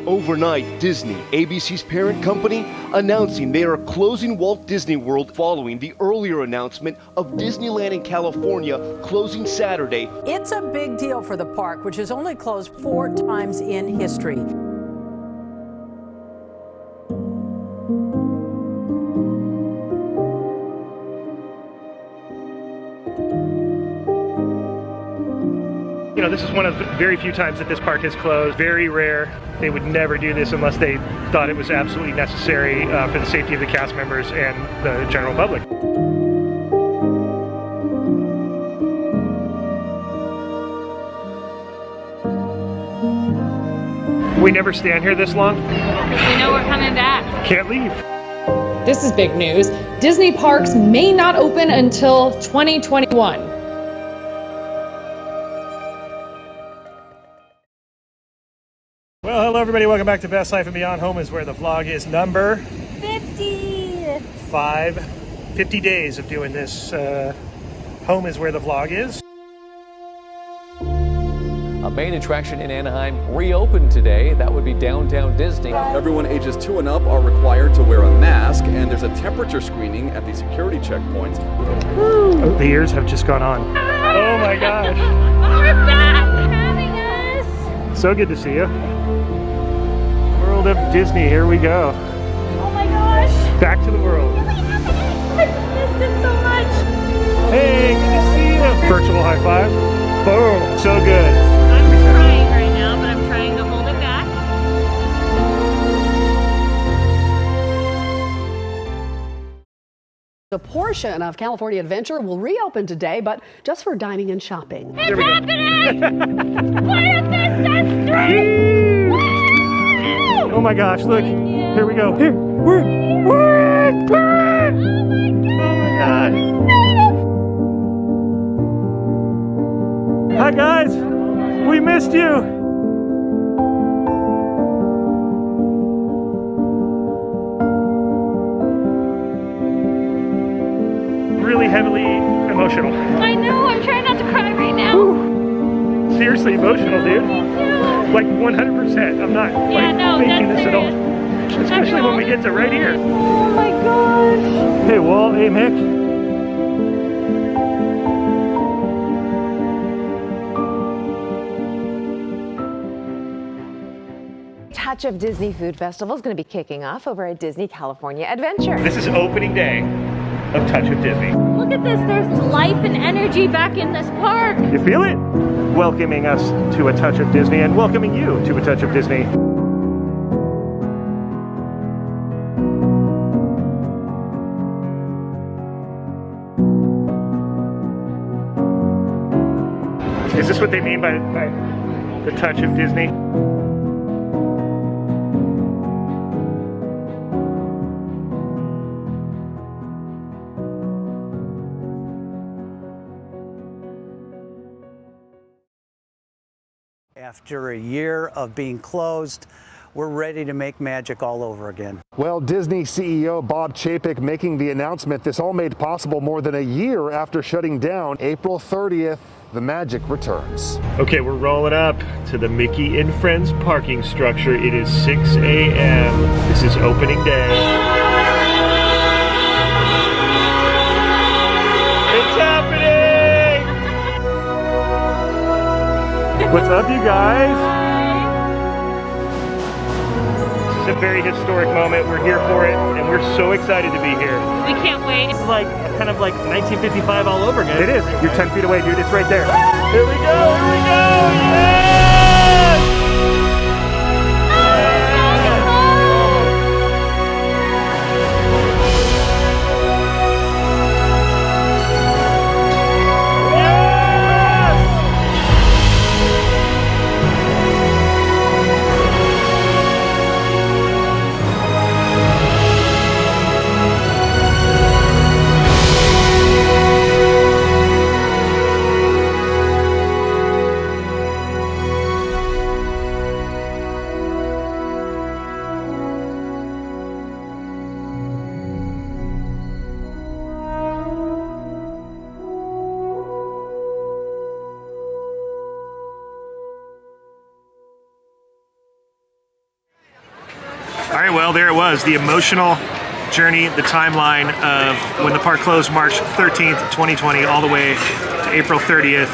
Overnight, Disney, ABC's parent company, announcing they are closing Walt Disney World following the earlier announcement of Disneyland in California closing Saturday. It's a big deal for the park, which has only closed 4 times in history. You know, this is one of the very few times that this park has closed. Very rare. They would never do this unless they thought it was absolutely necessary for the safety of the cast members and the general public. We never stand here this long. We know we're coming back. Can't leave. This is big news. Disney parks may not open until 2021. Well, hello everybody, welcome back to Best Life and Beyond. Home is where the vlog is number 50. 50 days of doing this. Home is where the vlog is. A main attraction in Anaheim reopened today. That would be Downtown Disney. Everyone ages 2 and up are required to wear a mask, and there's a temperature screening at the security checkpoints. Oh, the ears have just gone on. Oh my gosh. We're back for having us. So good to see you. World of Disney, here we go. Oh my gosh. Back to the world. I missed it so much. Hey, good to see you. Virtual high five. Boom. So good. I'm crying right now, but I'm trying to hold it back. A portion of California Adventure will reopen today, but just for dining and shopping. It's happening! Playa Vista Street! Oh my gosh, look. Here we go. Here. We're Oh my Hi guys. We missed you. Really heavily emotional. I know, I'm trying not to cry right now. Whew. Seriously emotional, dude. Me too. Like 100%. I'm not faking this at all. Especially when we get to right here. Oh my gosh. Hey Walt, hey Mick. Touch of Disney Food Festival is going to be kicking off over at Disney California Adventure. This is opening day of Touch of Disney. Look at this, there's life and energy back in this park. You feel it? Welcoming us to a Touch of Disney and welcoming you to a Touch of Disney. Is this what they mean by the Touch of Disney? After a year of being closed, we're ready to make magic all over again. Well, Disney CEO Bob Chapek making the announcement. This all made possible more than a year after shutting down. April 30th, the magic returns. Okay, we're rolling up to the Mickey and Friends parking structure. It is 6 a.m. This is opening day. It's happening! What's up, you guys? This is a very historic moment. We're here for it, and we're so excited to be here. We can't wait. It's like kind of like 1955 all over again. It is. You're 10 feet away, dude. It's right there. Here we go. Here we go. Yes! All right, well, there it was, the emotional journey, the timeline of when the park closed March 13th, 2020, all the way to April 30th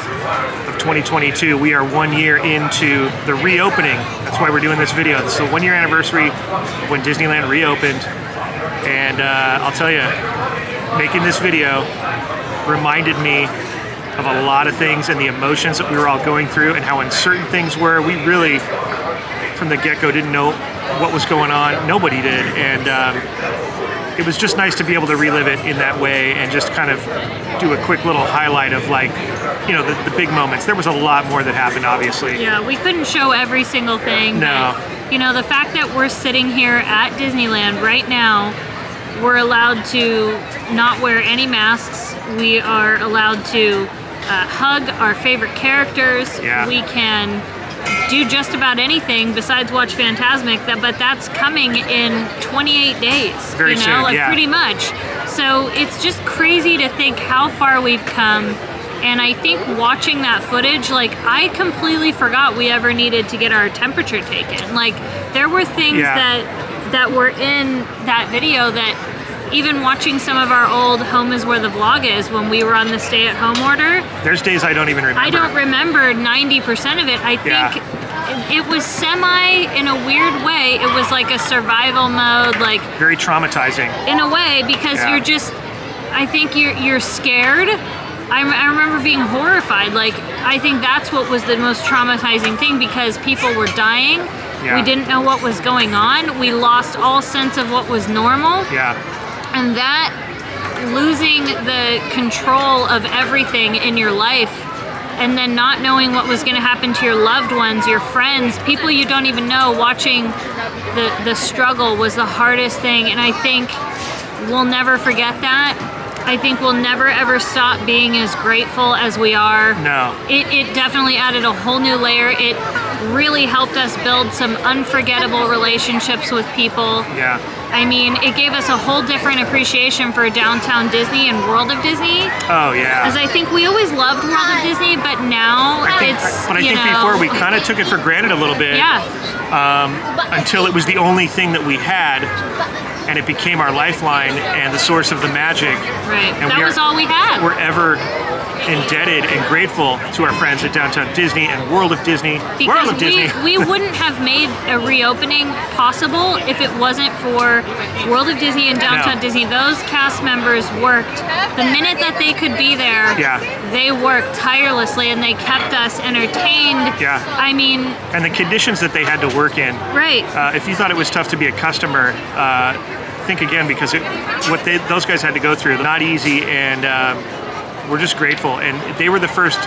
of 2022. We are 1 year into the reopening. That's why we're doing this video. This is the 1 year anniversary of when Disneyland reopened. And I'll tell you, making this video reminded me of a lot of things and the emotions that we were all going through and how uncertain things were. We really, from the get-go, didn't know what was going on. Nobody did. And it was just nice to be able to relive it in that way and just kind of do a quick little highlight of, like, you know, the big moments. There was a lot more that happened, obviously. Yeah, we couldn't show every single thing. No. But, you know, the fact that we're sitting here at Disneyland right now, we're allowed to not wear any masks. We are allowed to hug our favorite characters. Yeah. We can do just about anything besides watch Fantasmic, but that's coming in 28 days. Very soon, like yeah. pretty much. So it's just crazy to think how far we've come. And I think watching that footage, like, I completely forgot we ever needed to get our temperature taken. Like, there were things that were in that video that even watching some of our old Home is Where the Vlog Is when we were on the stay-at-home order. There's days I don't even remember. I don't remember 90% of it. I think it was semi, in a weird way, it was like a survival mode, like very traumatizing. In a way, because you're just, I think you're scared. I remember being horrified. Like, I think that's what was the most traumatizing thing, because people were dying. Yeah. We didn't know what was going on. We lost all sense of what was normal. Yeah. And that, losing the control of everything in your life, and then not knowing what was going to happen to your loved ones, your friends, people you don't even know, watching the struggle was the hardest thing. And I think we'll never forget that. I think we'll never ever stop being as grateful as we are. No. It definitely added a whole new layer. It really helped us build some unforgettable relationships with people. Yeah. I mean, it gave us a whole different appreciation for Downtown Disney and World of Disney. Oh, yeah. As I think we always loved World of Disney, but now I think before we kind of took it for granted a little bit. Yeah. Until it was the only thing that we had, and it became our lifeline and the source of the magic. Right. And that was all we had. We're ever indebted and grateful to our friends at Downtown Disney and World of Disney. Because World of Disney. we wouldn't have made a reopening possible if it wasn't for World of Disney and Downtown Disney. Those cast members worked. The minute that they could be there, they worked tirelessly and they kept us entertained. Yeah. I mean... And the conditions that they had to work in. Right. If you thought it was tough to be a customer, think again, because those guys had to go through, not easy, and we're just grateful. And they were the first,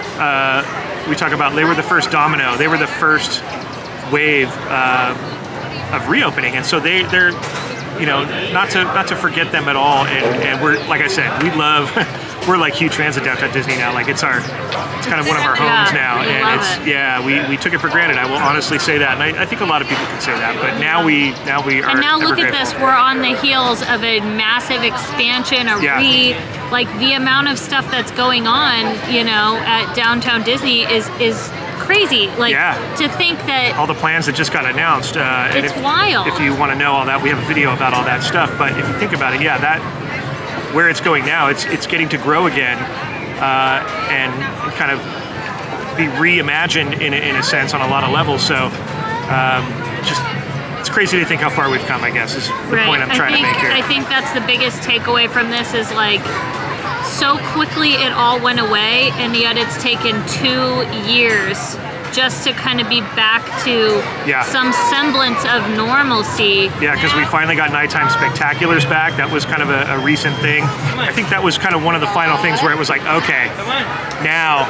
we talk about, they were the first domino. They were the first wave of reopening. And so they're, you know, not to forget them at all. And we're, like I said, we're like huge fans of Downtown Disney now. Like it's kind of one of our homes now. And we took it for granted. I will honestly say that. And I think a lot of people could say that. But now we are. And now look grateful. at this. We're on the heels of a massive expansion, like the amount of stuff that's going on, you know, at Downtown Disney is crazy. Like to think that all the plans that just got announced. It's wild. If you want to know all that, we have a video about all that stuff. But if you think about it, that where it's going now, it's getting to grow again and kind of be reimagined in a sense on a lot of levels. So just it's crazy to think how far we've come, I guess, is the point I'm trying to make here. I think that's the biggest takeaway from this is, like, so quickly it all went away, and yet it's taken 2 years just to kind of be back to some semblance of normalcy. Yeah, because we finally got nighttime spectaculars back. That was kind of a recent thing. I think that was kind of one of the final things where it was like, okay, now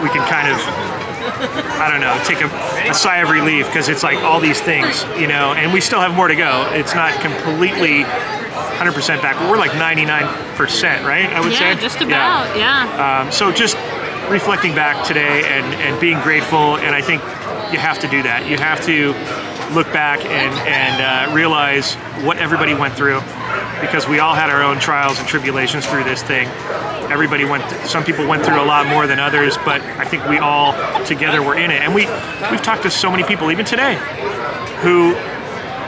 we can kind of, I don't know, take a sigh of relief, because it's like all these things, you know, and we still have more to go. It's not completely 100% back, but we're like 99%, right? I would say. Yeah, just about, so just reflecting back today and being grateful, and I think you have to do that. You have to look back and realize what everybody went through, because we all had our own trials and tribulations through this thing. Everybody some people went through a lot more than others, but I think we all together were in it. And we've talked to so many people, even today, who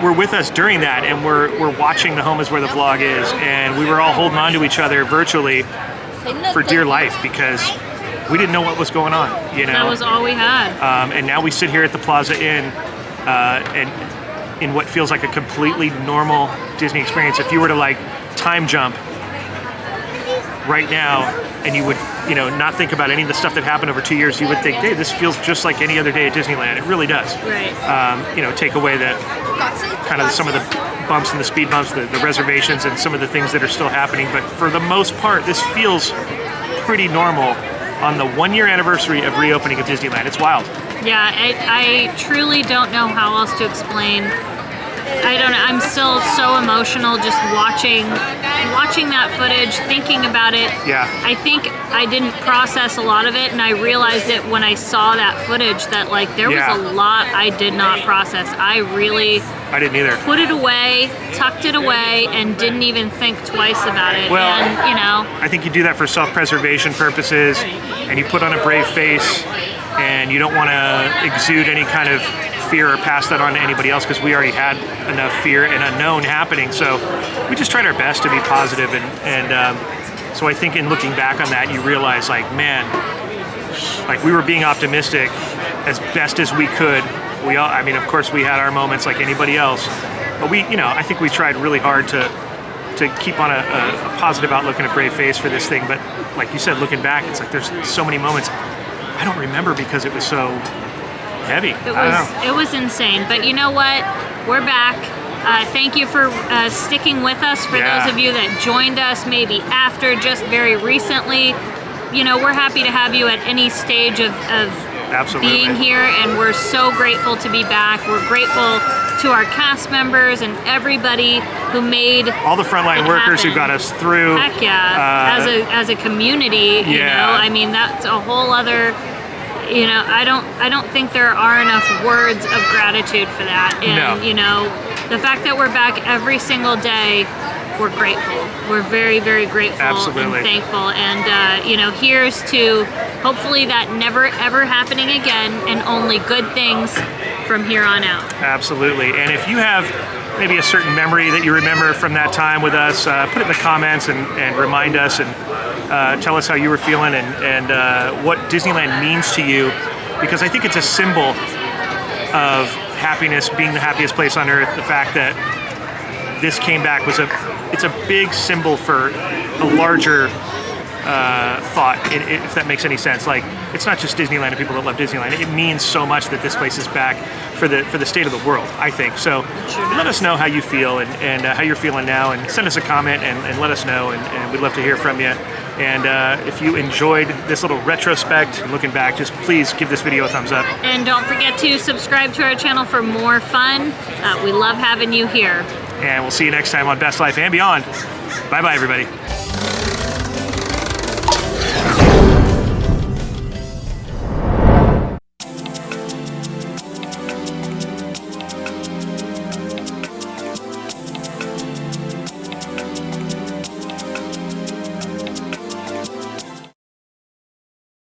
were with us during that, and we're watching the Home is Where the Vlog is, and we were all holding on to each other virtually for dear life because we didn't know what was going on. You know, that was all we had. And now we sit here at the Plaza Inn, and in what feels like a completely normal Disney experience. If you were to like time jump right now, and you would, you know, not think about any of the stuff that happened over 2 years, you would think, hey, this feels just like any other day at Disneyland. It really does. Right. You know, take away the kind of some of the bumps and the speed bumps, the reservations, and some of the things that are still happening. But for the most part, this feels pretty normal on the 1 year anniversary of reopening of Disneyland. It's wild. Yeah, I truly don't know how else to explain. I don't know. I'm still so emotional just watching that footage, thinking about it. Yeah. I think I didn't process a lot of it, and I realized it when I saw that footage that like there was a lot I did not process. I didn't either. Put it away, tucked it away, and didn't even think twice about it. Well, and you know, I think you do that for self-preservation purposes, and you put on a brave face, and you don't want to exude any kind of fear or pass that on to anybody else because we already had enough fear and unknown happening. So we just tried our best to be positive, and so I think in looking back on that, you realize like, man, like we were being optimistic as best as we could. We all, I mean, of course we had our moments like anybody else, but we, you know, I think we tried really hard to keep on a positive outlook and a brave face for this thing. But like you said, looking back, it's like there's so many moments I don't remember because it was so heavy. It was insane. But you know what? We're back. Thank you for sticking with us. For those of you that joined us maybe after, just very recently, you know, we're happy to have you at any stage of being here, and we're so grateful to be back. We're grateful to our cast members and everybody who made all the frontline workers who got us through. Heck yeah, as a community, you know, I mean, that's a whole other, you know, I don't think there are enough words of gratitude for that. And you know, the fact that we're back every single day, we're grateful. We're very, very grateful and thankful. And you know, here's to hopefully that never ever happening again, and only good things from here on out. Absolutely. And if you have maybe a certain memory that you remember from that time with us, put it in the comments and remind us, and tell us how you were feeling and what Disneyland means to you, because I think it's a symbol of happiness, being the happiest place on earth. The fact that this came back it's a big symbol for a larger thought, if that makes any sense. Like, it's not just Disneyland and people that love Disneyland. It means so much that this place is back for the state of the world, I think. So let us know how you feel and how you're feeling now, and send us a comment and let us know, and we'd love to hear from you. And if you enjoyed this little retrospect and looking back, just please give this video a thumbs up. And don't forget to subscribe to our channel for more fun. We love having you here. And we'll see you next time on Best Life and Beyond. Bye-bye, everybody.